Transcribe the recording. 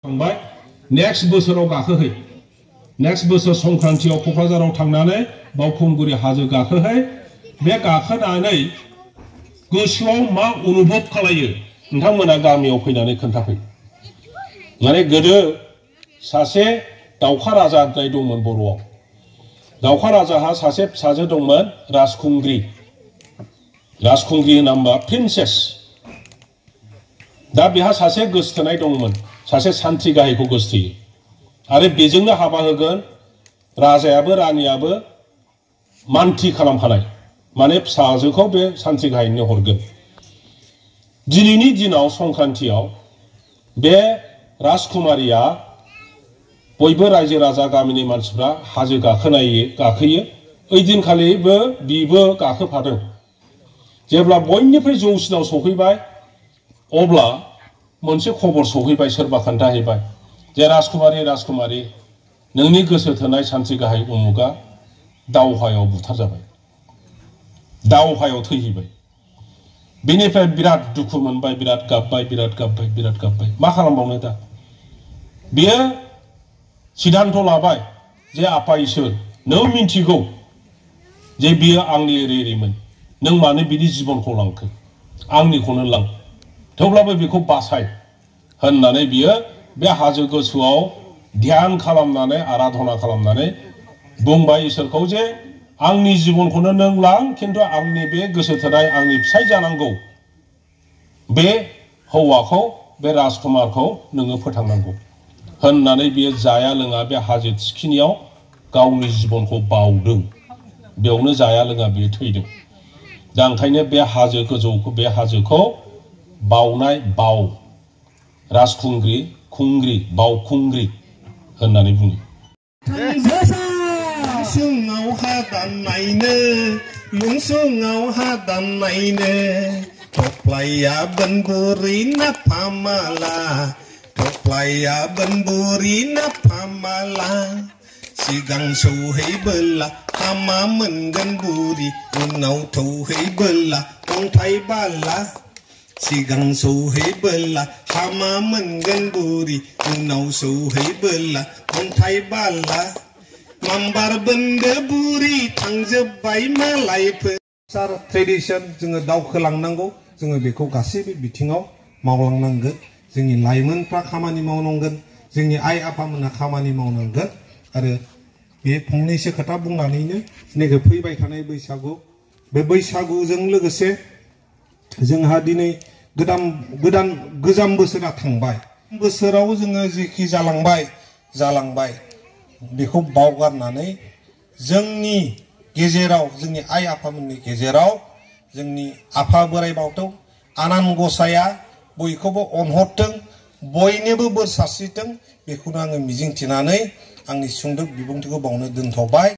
थांबाय नेक्स्ट बोसोराव गाखोहै नेक्स्ट बोसोर संक्रान्तियाव क'क्राझाराव थांनानै बावखुंग्रि हाजो गाखोहै बे गाखोनानै गोसोआव मा अनुभव खालायो नोंथांमोना गामियाव फैनानै खोन्थाफै माने गोदो सासे दावखा राजा होननाय दंमोन बर'आव दावखा राजाहा सासे फिसाजो दंमोन राजखुंग्रि होनना प्रिन्सेस दा बेहा सासे गोसथोनाय दंमोन सासे सान्थ्रि गाहायखौ गोसथोयो आरो बेजोंनो हाबा होगोन राजायाबो रानियाबो मानथि खालामखानाय माने फिसाजोखौ बे सान्थ्रि गाहायनो हरगोन दिनैनि दिनाव संक्रान्तियाव बे राजकुमारिया बयबो रायजो राजा गामिनि मानसिफ्रा हाजो गाखोयो ओइदिनखालिबो बिबो गाखोफादों जेब्ला बयनिफ्राय जौसिनाव सौहैबाय अब्ला मोनसे खबर सौहैबाय सोरबा खोन्थाहैबाय जे राजकुमारी नोंनि गोसो थोनाय सान्थ्रि गाहाय उमुगा दावहायाव बुथारजाबाय दावहायाव थैहैबाय बेनिफ्राय बिराद दुखु मोनबाय बिराद गाबबाय मा खालामबावनो दा बियो सिद्धान्त लाबाय जे आफा इसोर नों मिन्थिगौ जे बियो आंनि ओरैमोन नों मानो बिनि जिबनखौ लांखो आंनिखौनो लां थेवब्लाबो बेखौ बासाय होननानै बियो बे हाजो गोसोआव ध्यान खालामनानै आराधना खालामनानै बुंबाय इसोरखौ जे आंनि जिबनखौनो नों लां खिन्थु आंनि बे गोसो थोनाय आंनि फिसाय जानांगौ बे हौवाखौ बे राजकुमारखौ नोङो फोथांनांगौ होननानै बियो जाया लोङा बे हाजो थिखिनियाव गावनि जिबनखौ बावदों बेयावनो जाया लोङा बियो थैदों दा ओंखायनो बे हाजो गोजौखौ बे हाजोखौ बावनाय बाव राजखुंग्रि बावखुंग्रि होननानै बुङो थफ्लाया बनबुरि ना फामाला सिगां सौहैबोला हामा मोनगोन बुरि उनाव थौहैबोला अन्थाइ बाला सिगां सौहैबोला हामा मोनगोन बुरि उनाव सौहैबोला अन्थाइ बाला माम्बार बोन्दो बुरि थांजोब्बाय मालायफोर ट्रेडिशन जोङो दावखोलांनांगौ जोङो बेखौ गासैबो बिथिङाव मावलांनांगोन जोंनि लाइमोनफ्रा खामानि मावनांगोन जोंनि आइ आफामोनहा खामानि मावनांगोन आरो बे फंनैसो खोथा बुंनानैनो नैबे फैबाय थानाय बैसागु बे बैसागुजों लोगोसे जोंहा दिनै गोजाम बोसोरा थांबाय बोसोराव जोङो जेखि जालांबाय बेखौ बावगारनानै जोंनि गेजेराव जोंनि आइ आफामोननि गेजेराव जोंनि आफा बोराइ बाथौ आनान गसाया बयखौबो अनहरथों बयनोबो बोर सारस्रिथों बेखौनो आङो मिजिंथिनानै आंनि सुंद' बिबुंथिखौ बावनो दोनथ'बाय।